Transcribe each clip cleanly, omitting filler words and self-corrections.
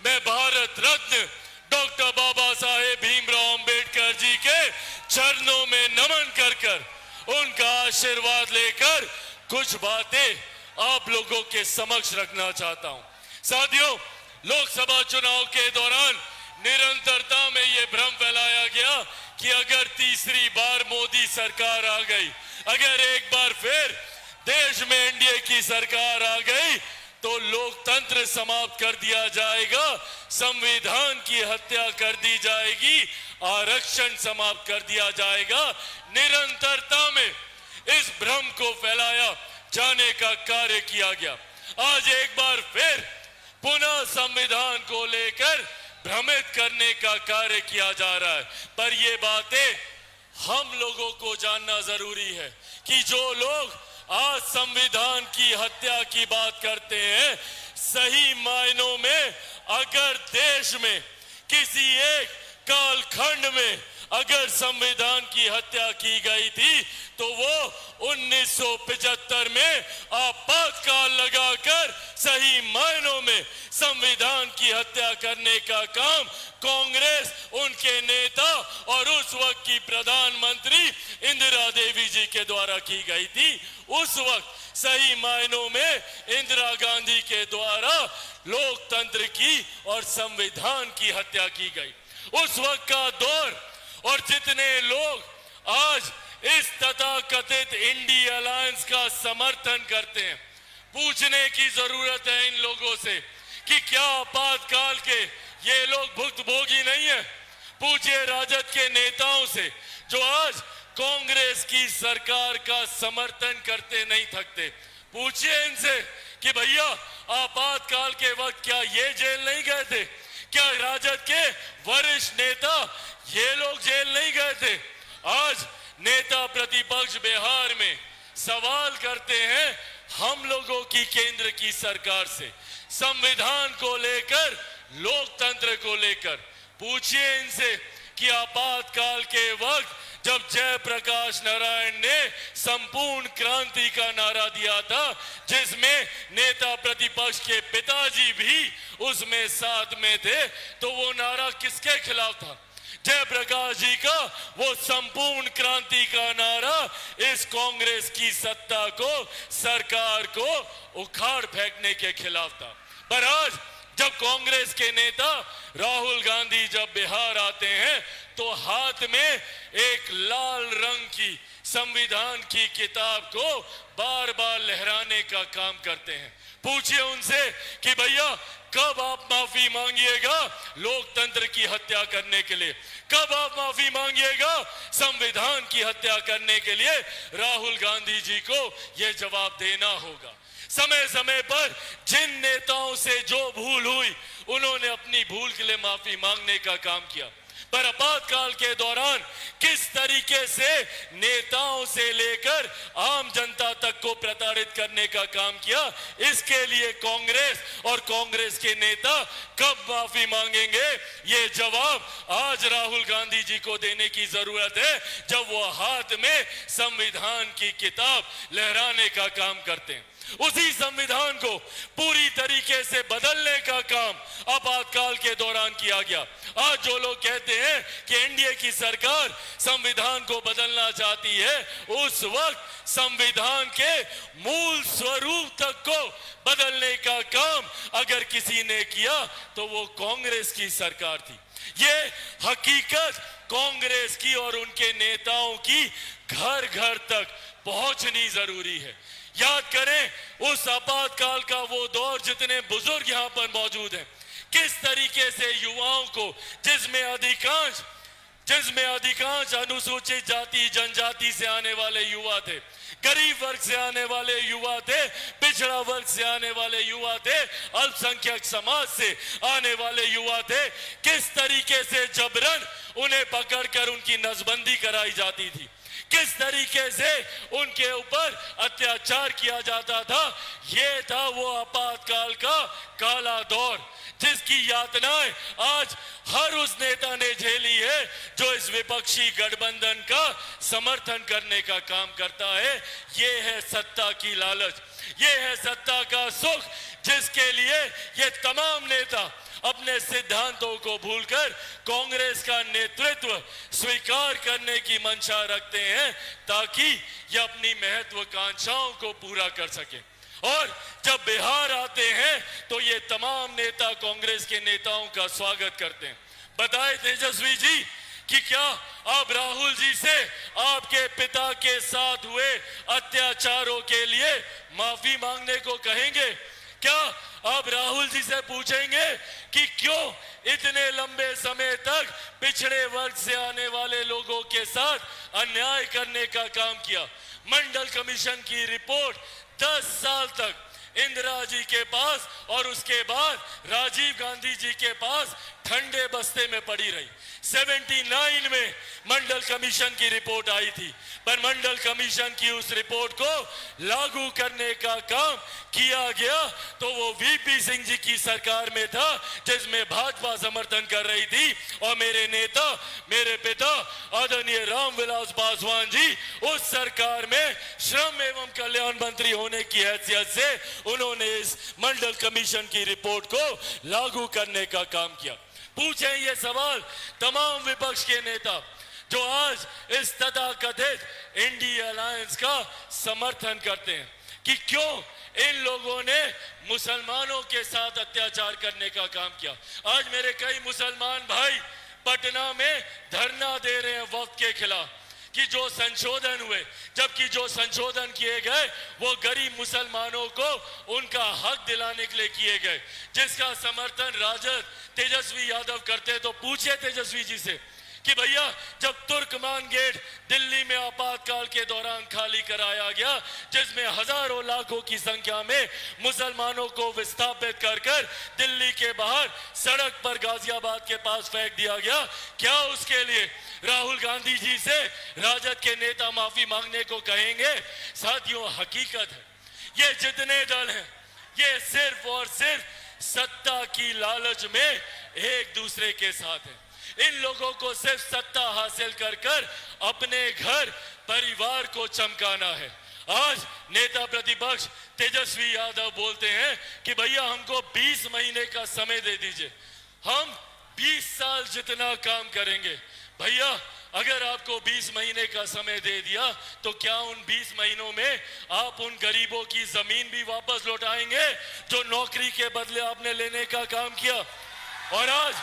मैं भारत रत्न डॉक्टर बाबा साहेब भीमराव अंबेडकर जी के चरणों में नमन कर उनका आशीर्वाद लेकर कुछ बातें आप लोगों के समक्ष रखना चाहता हूं। साथियों, लोकसभा चुनाव के दौरान निरंतरता में यह भ्रम फैलाया गया कि अगर तीसरी बार मोदी सरकार आ गई, अगर एक बार फिर देश में एनडीए की सरकार आ गई तो लोकतंत्र समाप्त कर दिया जाएगा, संविधान की हत्या कर दी जाएगी, आरक्षण समाप्त कर दिया जाएगा। निरंतरता में इस भ्रम को फैलाया जाने का कार्य किया गया। आज एक बार फिर पुनः संविधान को लेकर भ्रमित करने का कार्य किया जा रहा है। पर ये बातें हम लोगों को जानना जरूरी है कि जो लोग आज संविधान की हत्या की बात करते हैं, सही मायनों में अगर देश में किसी एक कालखंड में अगर संविधान की हत्या की गई थी तो वो 1975 में आपातकाल लगाकर सही मायनों में संविधान की हत्या करने का काम कांग्रेस, उनके नेता और उस वक्त की प्रधानमंत्री इंदिरा देवी जी के द्वारा की गई थी। उस वक्त सही मायनों में इंदिरा गांधी के द्वारा लोकतंत्र की और संविधान की हत्या की गई। उस वक्त का दौर और जितने लोग आज इस तथाकथित इंडी अलायंस का समर्थन करते हैं, पूछने की जरूरत है इन लोगों से कि क्या आपातकाल के ये लोग भुक्तभोगी नहीं है। पूछिए राजद के नेताओं से जो आज कांग्रेस की सरकार का समर्थन करते नहीं थकते। पूछिए इनसे कि भैया आपातकाल के वक्त क्या ये जेल नहीं गए थे? क्या राजद के वरिष्ठ नेता ये लोग जेल नहीं गए थे? आज नेता प्रतिपक्ष बिहार में सवाल करते हैं हम लोगों की केंद्र की सरकार से, संविधान को लेकर, लोकतंत्र को लेकर। पूछिए इनसे कि आपातकाल के वक्त जब जयप्रकाश नारायण ने संपूर्ण क्रांति का नारा दिया था, जिसमें नेता प्रतिपक्ष के पिताजी भी उसमें साथ में थे, तो वो नारा किसके खिलाफ था? जयप्रकाश जी का वो संपूर्ण क्रांति का नारा इस कांग्रेस की सत्ता को, सरकार को उखाड़ फेंकने के खिलाफ था। पर आज जब कांग्रेस के नेता राहुल गांधी जब बिहार आते हैं तो हाथ में एक लाल रंग की संविधान की किताब को बार बार लहराने का काम करते हैं। पूछिए उनसे कि भैया कब आप माफी मांगिएगा लोकतंत्र की हत्या करने के लिए? कब आप माफी मांगिएगा संविधान की हत्या करने के लिए? राहुल गांधी जी को यह जवाब देना होगा। समय समय पर जिन नेताओं से जो भूल हुई उन्होंने अपनी भूल के लिए माफी मांगने का काम किया। पर आपातकाल के दौरान किस तरीके से नेताओं से लेकर आम जनता तक को प्रताड़ित करने का काम किया, इसके लिए कांग्रेस और कांग्रेस के नेता कब माफी मांगेंगे, ये जवाब आज राहुल गांधी जी को देने की जरूरत है, जब वो हाथ में संविधान की किताब लहराने का काम करते हैं। उसी संविधान को पूरी तरीके से बदलने का काम आपातकाल के दौरान किया गया। आज जो लोग कहते हैं कि एनडीए की सरकार संविधान को बदलना चाहती है, उस वक्त संविधान के मूल स्वरूप तक को बदलने का काम अगर किसी ने किया तो वो कांग्रेस की सरकार थी। ये हकीकत कांग्रेस की और उनके नेताओं की घर घर तक पहुंचनी जरूरी है। याद करें उस आपातकाल का वो दौर, जितने बुजुर्ग यहाँ पर मौजूद हैं, किस तरीके से युवाओं को, जिसमें अधिकांश अनुसूचित जाति जनजाति से आने वाले युवा थे, गरीब वर्ग से आने वाले युवा थे, पिछड़ा वर्ग से आने वाले युवा थे, अल्पसंख्यक समाज से आने वाले युवा थे, किस तरीके से जबरन उन्हें पकड़कर उनकी नसबंदी कराई जाती थी, किस तरीके से उनके ऊपर अत्याचार किया जाता था। ये था वो आपातकाल का काला दौर, जिसकी यातनाएं आज हर उस नेता ने झेली है जो इस विपक्षी गठबंधन का समर्थन करने का काम करता है। ये है सत्ता की लालच, ये है सत्ता का सुख, जिसके लिए ये तमाम नेता अपने सिद्धांतों को भूलकर कांग्रेस का नेतृत्व स्वीकार करने की मंशा रखते हैं ताकि ये अपनी महत्वाकांक्षाओं को पूरा कर सके। और जब बिहार आते हैं तो ये तमाम नेता कांग्रेस के नेताओं का स्वागत करते हैं। बताए तेजस्वी जी कि क्या आप राहुल जी से आपके पिता के साथ हुए अत्याचारों के लिए माफी मांगने को कहेंगे? क्या आप राहुल जी से पूछेंगे कि क्यों इतने लंबे समय तक पिछड़े वर्ग से आने वाले लोगों के साथ अन्याय करने का काम किया? मंडल कमीशन की रिपोर्ट 10 साल तक इंदिरा जी के पास और उसके बाद राजीव गांधी जी के पास ठंडे बस्ते में पड़ी रही। 79 में मंडल कमीशन की रिपोर्ट आई थी, पर मंडल कमीशन की उस रिपोर्ट को लागू करने का काम किया गया तो वो वीपी सिंह जी की सरकार में था, जिसमें भाजपा समर्थन कर रही थी। और मेरे नेता, मेरे पिता आदरणीय रामविलास पासवान जी उस सरकार में श्रम एवं कल्याण मंत्री होने की हैसियत से उन्होंने इस मंडल कमीशन की रिपोर्ट को लागू करने का काम किया। पूछें ये सवाल तमाम विपक्ष के नेता जो आज इस तथाकथित इंडिया अलायंस का समर्थन करते हैं कि क्यों इन लोगों ने मुसलमानों के साथ अत्याचार करने का काम किया। आज मेरे कई मुसलमान भाई पटना में धरना दे रहे हैं वक्त के खिलाफ कि जो संशोधन हुए, जबकि जो संशोधन किए गए वो गरीब मुसलमानों को उनका हक दिलाने के लिए किए गए, जिसका समर्थन राजद तेजस्वी यादव करते। तो पूछे तेजस्वी जी से कि भैया जब तुर्कमान गेट दिल्ली में आपातकाल के दौरान खाली कराया गया, जिसमें हजारों लाखों की संख्या में मुसलमानों को विस्थापित कर कर दिल्ली के बाहर सड़क पर गाजियाबाद के पास फेंक दिया गया, क्या उसके लिए राहुल गांधी जी से राजद के नेता माफी मांगने को कहेंगे? साथियों, हकीकत है ये जितने दल हैं ये सिर्फ और सिर्फ सत्ता की लालच में एक दूसरे के साथ है। इन लोगों को सिर्फ सत्ता हासिल कर कर अपने घर परिवार को चमकाना है। आज नेता प्रतिपक्ष तेजस्वी यादव बोलते हैं कि भैया हमको 20 महीने का समय दे दीजिए, हम 20 साल जितना काम करेंगे। भैया अगर आपको 20 महीने का समय दे दिया तो क्या उन 20 महीनों में आप उन गरीबों की जमीन भी वापस लौटाएंगे जो नौकरी के बदले आपने लेने का काम किया? और आज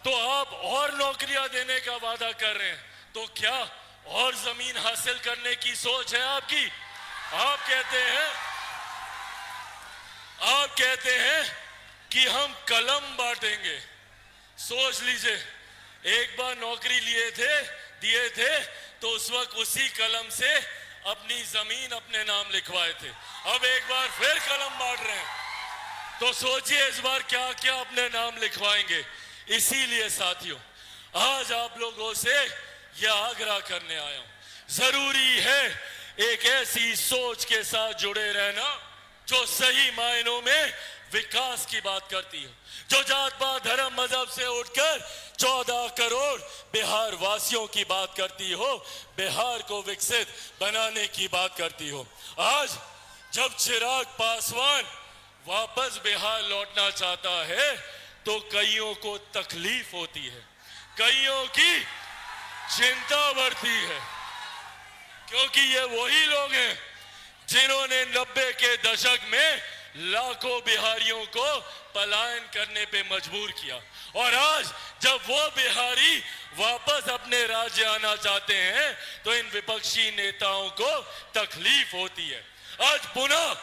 तो आप और नौकरियां देने का वादा कर रहे हैं, तो क्या और जमीन हासिल करने की सोच है आपकी? आप कहते हैं कि हम कलम बांटेंगे। सोच लीजिए, एक बार नौकरी दिए थे तो उस वक्त उसी कलम से अपनी जमीन अपने नाम लिखवाए थे, अब एक बार फिर कलम बांट रहे हैं, तो सोचिए इस बार क्या क्या अपने नाम लिखवाएंगे। इसीलिए साथियों, आज आप लोगों से यह आग्रह करने आया हूं, जरूरी है एक ऐसी सोच के साथ जुड़े रहना जो सही मायनों में विकास की बात करती है, जो जात पात धर्म मजहब से उठकर 14 करोड़ बिहार वासियों की बात करती हो, बिहार को विकसित बनाने की बात करती हो। आज जब चिराग पासवान वापस बिहार लौटना चाहता है तो कईयों को तकलीफ होती है, कईयों की चिंता बढ़ती है, क्योंकि ये वही लोग हैं जिन्होंने 90 के दशक में लाखों बिहारियों को पलायन करने पे मजबूर किया। और आज जब वो बिहारी वापस अपने राज्य आना चाहते हैं तो इन विपक्षी नेताओं को तकलीफ होती है। आज पुनः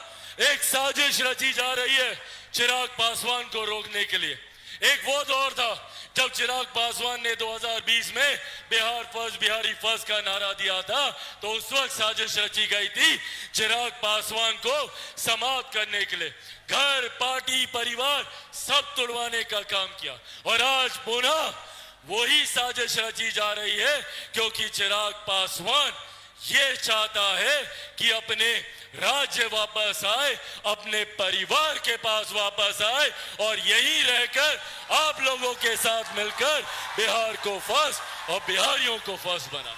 एक साजिश रची जा रही है चिराग पासवान को रोकने के लिए। एक वो दौर था जब चिराग पासवान ने 2020 में बिहार फर्स्ट, बिहारी फर्स्ट का नारा दिया था, तो उस वक्त साजिश रची गई थी चिराग पासवान को समाप्त करने के लिए, घर, पार्टी, परिवार सब तोड़वाने का काम किया। और आज पुनः वही साजिश रची जा रही है, क्योंकि चिराग पासवान ये चाहता है कि अपने राज्य वापस आए, अपने परिवार के पास वापस आए और यहीं रहकर आप लोगों के साथ मिलकर बिहार को फर्स्ट और बिहारियों को फर्स्ट बनाए।